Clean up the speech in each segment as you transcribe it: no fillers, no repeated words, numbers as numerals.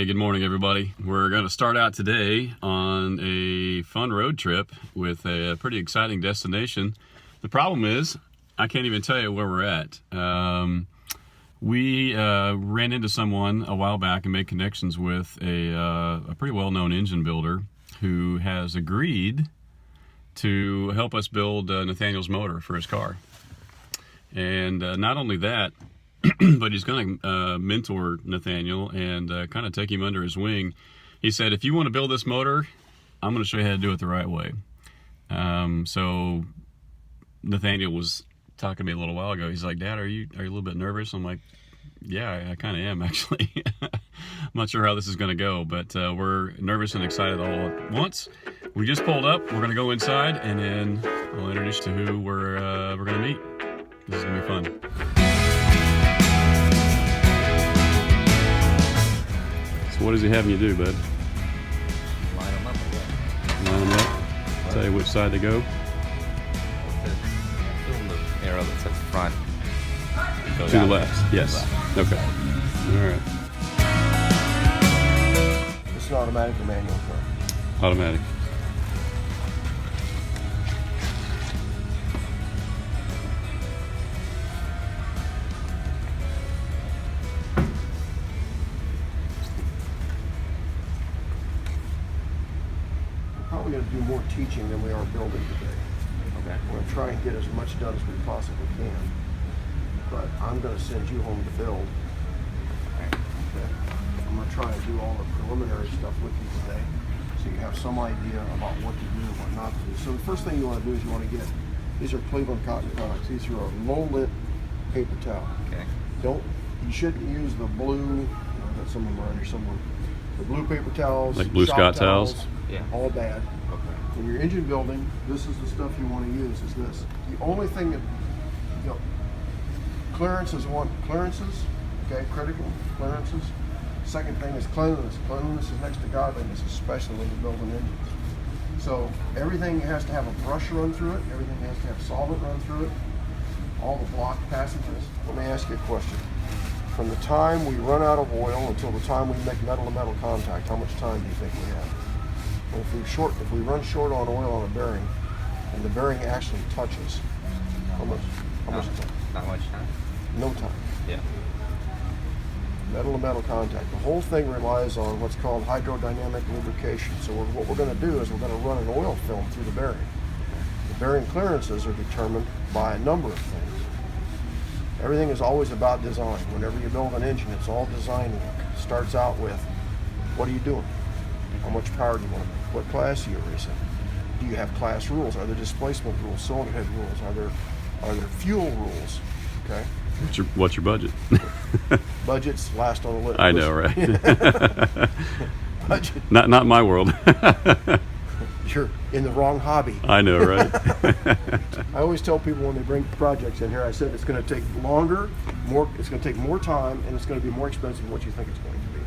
Hey, good morning, everybody. We're going to start out today on a fun road trip with a pretty exciting destination. The problem is, I can't even tell you where we're at. We ran into someone a while back and made connections with a pretty well-known engine builder who has agreed to help us build Nathaniel's motor for his car. And not only that, but he's going to mentor Nathaniel and kind of take him under his wing. He said, if you want to build this motor, I'm going to show you how to do it the right way. So Nathaniel was talking to me a little while ago. He's like, Dad, are you a little bit nervous? I'm like, yeah, I kind of am, actually. I'm not sure how this is going to go, but we're nervous and excited all at once. We just pulled up. We're going to go inside, and then I'll introduce you to who we're going to meet. This is going to be fun. So what is he having you do, bud? Line them up. Line them up. Tell you which side to go. Film the arrow that says front. Go To down the left. there. Yes. To the left. Okay. All right. It's an automatic or manual car? Automatic. Probably going to do more teaching than we are building today. Okay. We're going to try and get as much done as we possibly can. But I'm going to send you home to build. Okay? I'm going to try and do all the preliminary stuff with you today, so you have some idea about what to do and what not to do. So the first thing you want to do is you want to get, these are Cleveland cotton products. These are a low-lit paper towel. Okay. You shouldn't use the blue, I've got some of them around here somewhere. The blue paper towels, Like Blue shop Scott towels? Yeah. all bad. Okay. When you're engine building, this is the stuff you want to use, is this. The only thing that, clearances, okay, critical clearances. Second thing is cleanliness. Cleanliness is next to godliness, especially when you're building engines. So everything has to have a brush run through it, everything has to have solvent run through it, all the block passages. Let me ask you a question. From the time we run out of oil until the time we make metal-to-metal contact, how much time do you think we have? Well, if we run short on oil on a bearing, and the bearing actually touches, how much time? Not much time. No time. Yeah. Metal-to-metal contact. The whole thing relies on what's called hydrodynamic lubrication. So what we're going to do is we're going to run an oil film through the bearing. The bearing clearances are determined by a number of things. Everything is always about design. Whenever you build an engine, it's all design work. It starts out with, what are you doing? How much power do you want to make? What class are you racing? Do you have class rules? Are there displacement rules, cylinder head rules? Are there fuel rules? Okay. What's your budget? Budgets last on the list. I know, right? Budget. Not my world. You're in the wrong hobby. I know, right? I always tell people when they bring projects in here, I said it's going to take longer, it's going to take more time, and it's going to be more expensive than what you think it's going to be.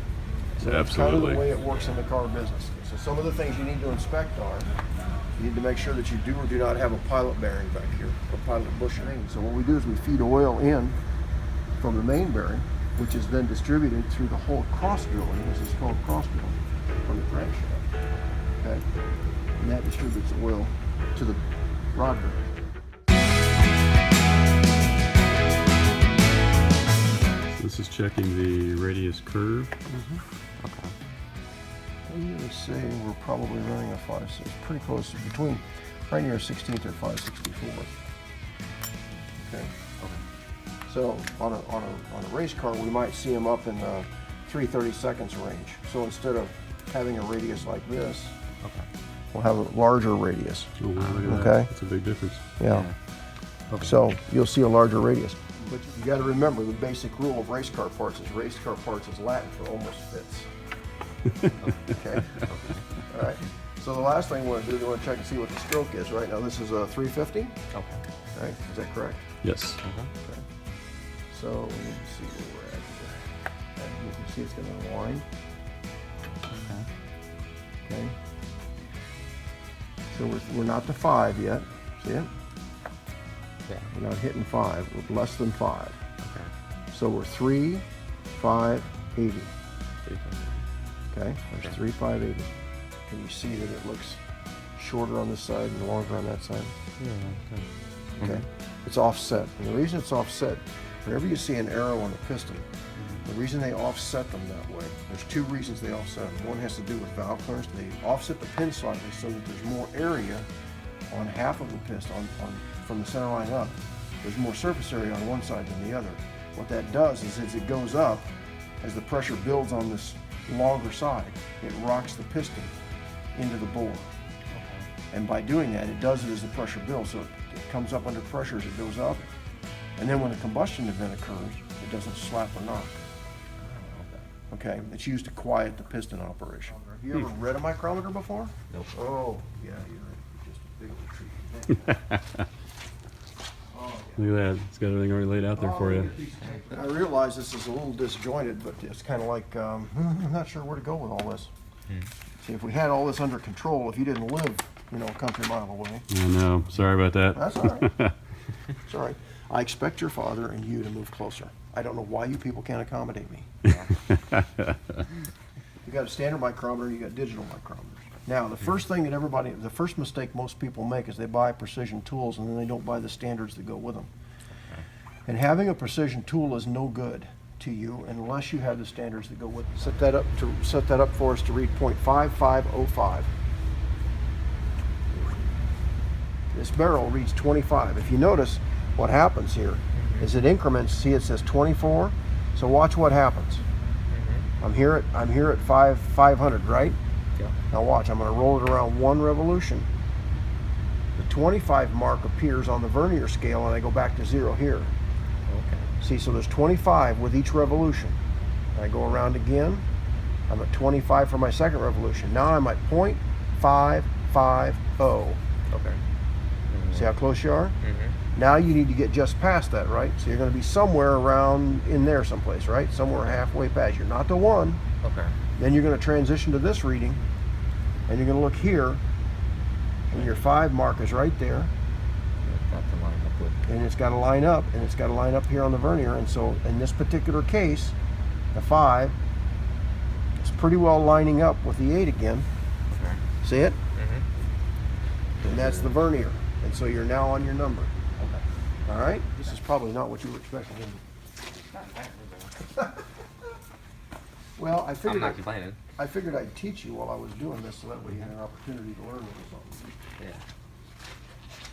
So that's kind of Absolutely. the way it works in the car business. So some of the things you need to inspect are, you need to make sure that you do or do not have a pilot bearing back here, or pilot bushing. So what we do is we feed oil in from the main bearing, which is then distributed through the whole cross drilling. This is called cross drilling from the crankshaft. Okay, and that distributes oil to the rod bearing. This is checking the radius curve. Okay. I'm going to say we're probably running a 5.6, pretty close, between right near 16th or 564. Okay. So on a race car, we might see them up in the 3/32 range. So instead of having a radius like this, Okay. we'll have a larger radius. Oh, wow, look at that. Okay. That's a big difference. Yeah. Okay. So you'll see a larger radius. But you got to remember the basic rule of race car parts is Latin for almost fits. Okay. All right. So the last thing we want to do is we want to check and see what the stroke is. Right now, this is a 350. Okay. Right? Is that correct? Yes. Okay. So we need to see where we're at here. And you can see it's going to unwind. Okay. Okay. So we're not to 5 yet. See it? Yeah. We're not hitting 5. We're less than 5. Okay. So we're 3, 5, 80. Okay, there's 3, 5, 8. Can you see that it looks shorter on this side and longer on that side? Yeah. Okay, it's offset. And the reason it's offset, whenever you see an arrow on a piston, the reason they offset them that way, there's 2 reasons they offset them. One has to do with valve clearance. They offset the pin slightly so that there's more area on half of the piston, from the center line up. There's more surface area on one side than the other. What that does is as it goes up, as the pressure builds on this longer side, it rocks the piston into the bore. And by doing that, it does it as the pressure builds. So it comes up under pressure as it goes up. And then when a combustion event occurs, it doesn't slap or knock. Okay, it's used to quiet the piston operation. Have you ever read a micrometer before? Nope. Oh, yeah, you're just a big old treat. Look at that. It's got everything already laid out there for you. I realize this is a little disjointed, but it's kind of like, I'm not sure where to go with all this. See, if we had all this under control, if you didn't live, a country mile away. I know. Sorry about that. That's all right. It's all right. I expect your father and you to move closer. I don't know why you people can't accommodate me. You got a standard micrometer, you got digital micrometers. Now, the first mistake most people make is they buy precision tools and then they don't buy the standards that go with them. And having a precision tool is no good to you unless you have the standards that go with it. Set that up for us to read 0.5505. This barrel reads 25. If you notice, what happens here is it increments. See, it says 24. So watch what happens. I'm here at 500, right? Yeah. Now watch. I'm going to roll it around 1 revolution. The 25 mark appears on the vernier scale, and I go back to 0 here. Okay. See, so there's 25 with each revolution. I go around again. I'm at 25 for my second revolution. Now I'm at 0.550. Okay. See how close you are? Now you need to get just past that, right? So you're going to be somewhere around in there someplace, right? Somewhere halfway past. You're not to 1. Okay. Then you're going to transition to this reading, and you're going to look here, and your 5 mark is right there, Got to line up with. and it's got to line up, and it's got to line up here on the vernier. And so in this particular case, the 5 is pretty well lining up with the 8 again. Okay. See it? And that's the vernier. And so you're now on your number. Okay. All right? This is probably not what you were expecting. Well, I I'm figured not complaining. I figured I'd teach you while I was doing this, so that way you had an opportunity to learn a little something. Yeah.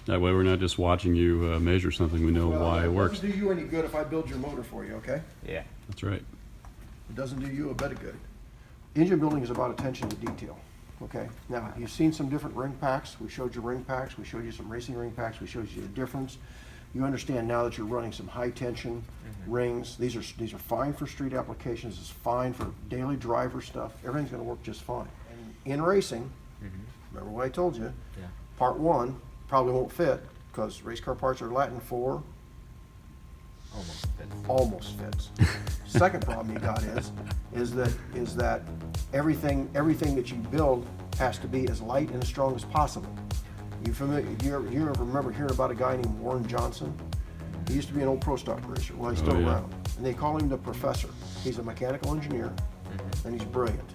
That way we're not just watching you measure something. We know why it works. It doesn't do you any good if I build your motor for you, okay? Yeah. That's right. It doesn't do you a bit of good. Engine building is about attention to detail. Okay, now you've seen some different ring packs. We showed you ring packs. We showed you some racing ring packs. We showed you the difference. You understand now that you're running some high tension rings. These are fine for street applications. It's fine for daily driver stuff. Everything's going to work just fine. And in racing, remember what I told you? Yeah. Part 1 probably won't fit because race car parts are Latin for almost fits. Second problem you got is that everything that you build has to be as light and as strong as possible. You ever remember hearing about a guy named Warren Johnson? He used to be an old pro stock racer. Well, he's still around, and they call him the professor. He's a mechanical engineer, and he's brilliant.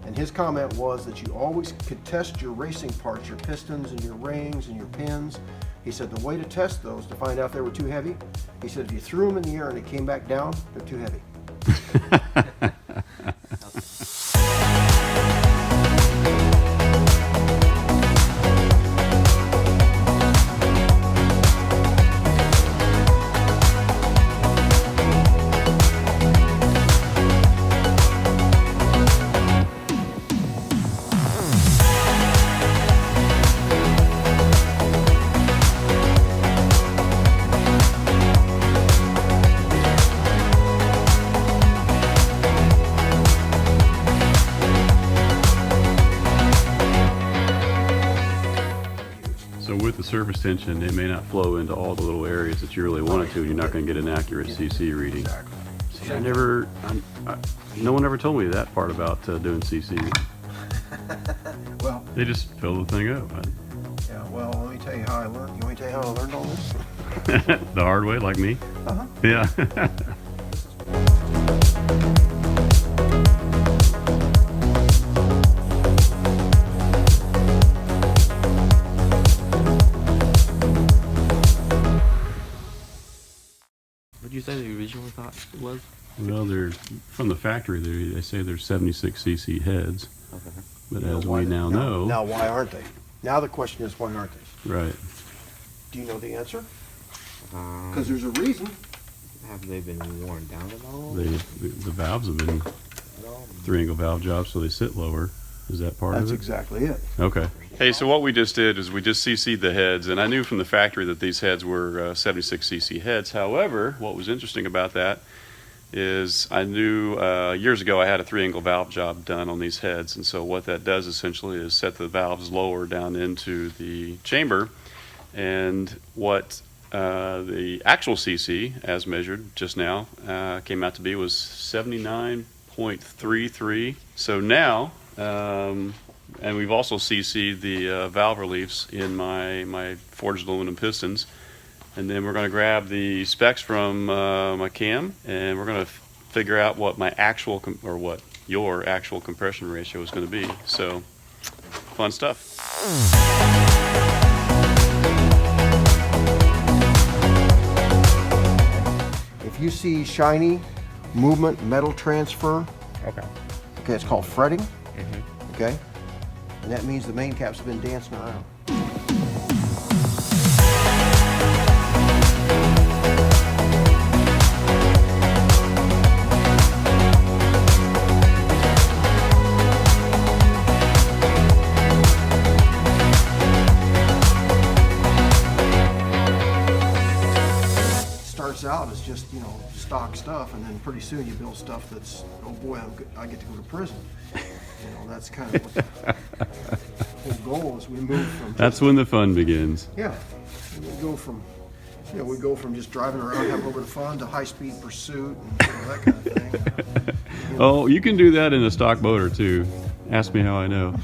And his comment was that you always could test your racing parts, your pistons and your rings and your pins. He said the way to test those to find out if they were too heavy, he said if you threw them in the air and it came back down, they're too heavy. So with the surface tension, it may not flow into all the little areas that you really want it to, and you're not going to get an accurate CC reading. Exactly. See, no one ever told me that part about doing CC. Well, They just fill the thing up. yeah. Well, let me tell you how I learned. You want me to tell you how I learned all this? The hard way, like me. Yeah. that the original thought it was? Well, they're from the factory. They say they're 76 cc heads, Okay. but You know as why we they- now know, Now, why aren't they? Now the question is, why aren't they? right? Do you know the answer? Um, Because there's a reason. have they been worn down at all? The valves have been At all? 3-angle valve jobs, so they sit lower. Is that part That's of it? exactly it. Okay. Hey, so what we just did is we just CC'd the heads, and I knew from the factory that these heads were 76 cc heads. However, what was interesting about that is I knew years ago I had a 3-angle valve job done on these heads, and so what that does essentially is set the valves lower down into the chamber, and what the actual CC, as measured just now, came out to be was 79.33. So now, and we've also CC'd the valve reliefs in my forged aluminum pistons. And then we're going to grab the specs from my cam, and we're going to figure out what my actual, or what your actual compression ratio is going to be. So, fun stuff. If you see shiny movement, metal transfer, Okay. okay, it's called fretting, Mm-hmm. okay? And that means the main caps have been dancing around. Starts out as just, you know, stock stuff, and then pretty soon you build stuff that's, oh boy, I get to go to prison. You know, that's kind of what the whole goal is. We move from That's when the fun begins. yeah, we go from, you know, we go from just driving around, having a little bit of fun, to high-speed pursuit and you know, that kind of thing. Oh, you can do that in a stock motor too. Ask me how I know.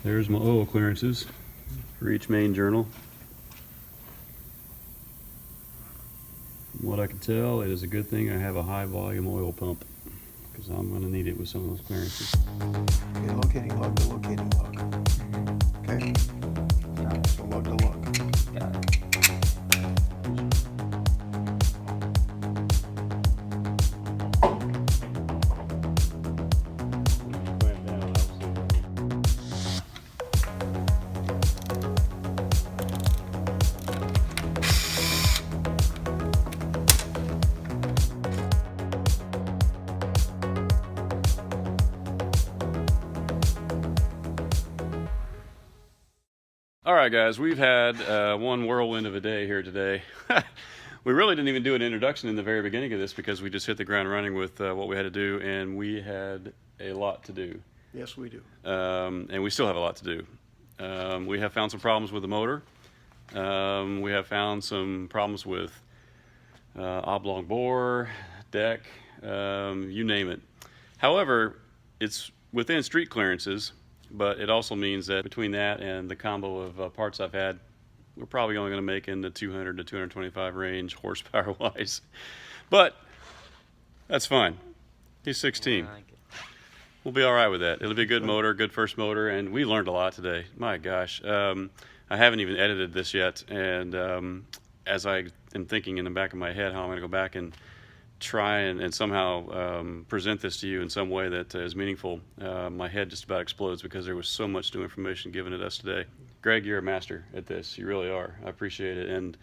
There's my oil clearances for each main journal. From what I can tell, it is a good thing I have a high volume oil pump, because I'm going to need it with some of those clearances. Okay, locating lug to locating lug. Okay? So lug to lug. Got it. All right, guys, we've had one whirlwind of a day here today. We really didn't even do an introduction in the very beginning of this because we just hit the ground running with what we had to do, and we had a lot to do. Yes, we do. And we still have a lot to do. We have found some problems with the motor. We have found some problems with oblong bore, deck, you name it. However, it's within street clearances, but it also means that between that and the combo of parts I've had, we're probably only going to make in the 200 to 225 range horsepower-wise. But that's fine. He's 16. I like it. We'll be all right with that. It'll be a good motor, good first motor, and we learned a lot today. My gosh. I haven't even edited this yet, and as I am thinking in the back of my head how I'm going to go back and try and somehow present this to you in some way that is meaningful, my head just about explodes because there was so much new information given to us today. Greg, you're a master at this. You really are. I appreciate it. And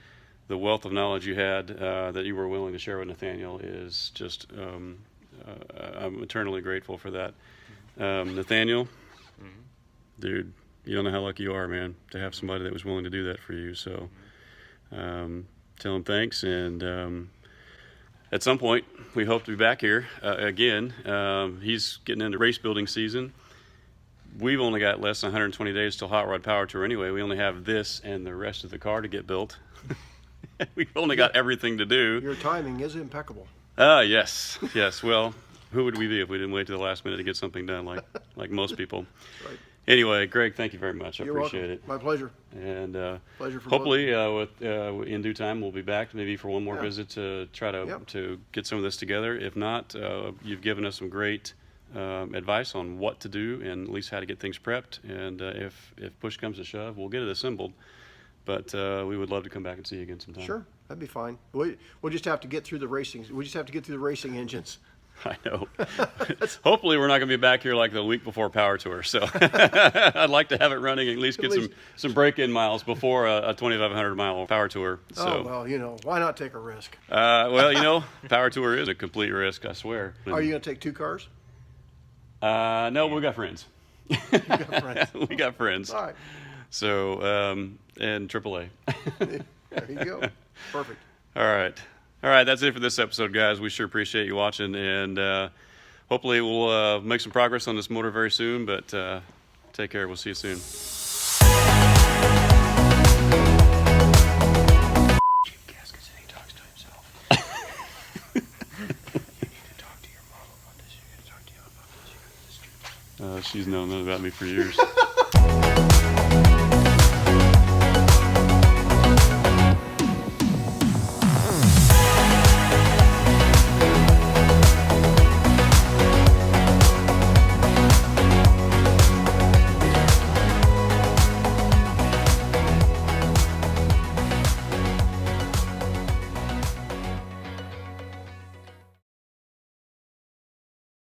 the wealth of knowledge you had that you were willing to share with Nathaniel is just, I'm eternally grateful for that. Nathaniel, dude, you don't know how lucky you are, man, to have somebody that was willing to do that for you. So tell him thanks, and at some point, we hope to be back here again. He's getting into race building season. We've only got less than 120 days till Hot Rod Power Tour anyway. We only have this and the rest of the car to get built. We've only got everything to do. Your timing is impeccable. Yes. Well, who would we be if we didn't wait to the last minute to get something done like most people? Right. Anyway, Greg, thank you very much. I You're appreciate welcome. it. My pleasure. And Pleasure for hopefully, in due time, we'll be back maybe for one more Yeah. visit to try to Yep. to get some of this together. If not, you've given us some great advice on what to do and at least how to get things prepped. And if push comes to shove, we'll get it assembled. But we would love to come back and see you again sometime. Sure, that'd be fine. We'll just have to get through the racing. We just have to get through the racing engines. I know. Hopefully, we're not going to be back here like the week before Power Tour. So I'd like to have it running, at least get some break-in miles before a 2,500-mile Power Tour. So, Oh, well, why not take a risk? well, Power Tour is a complete risk, I swear. Are you going to take 2 cars? No, we got friends. You got friends. We got friends. All right. So, and AAA. There you go. Perfect. All right, that's it for this episode, guys. We sure appreciate you watching, and hopefully we'll make some progress on this motor very soon, but take care. We'll see you soon. Gaskets and he talks to himself. You need to talk to your mom about this. You need to talk to you about this. She's known that about me for years.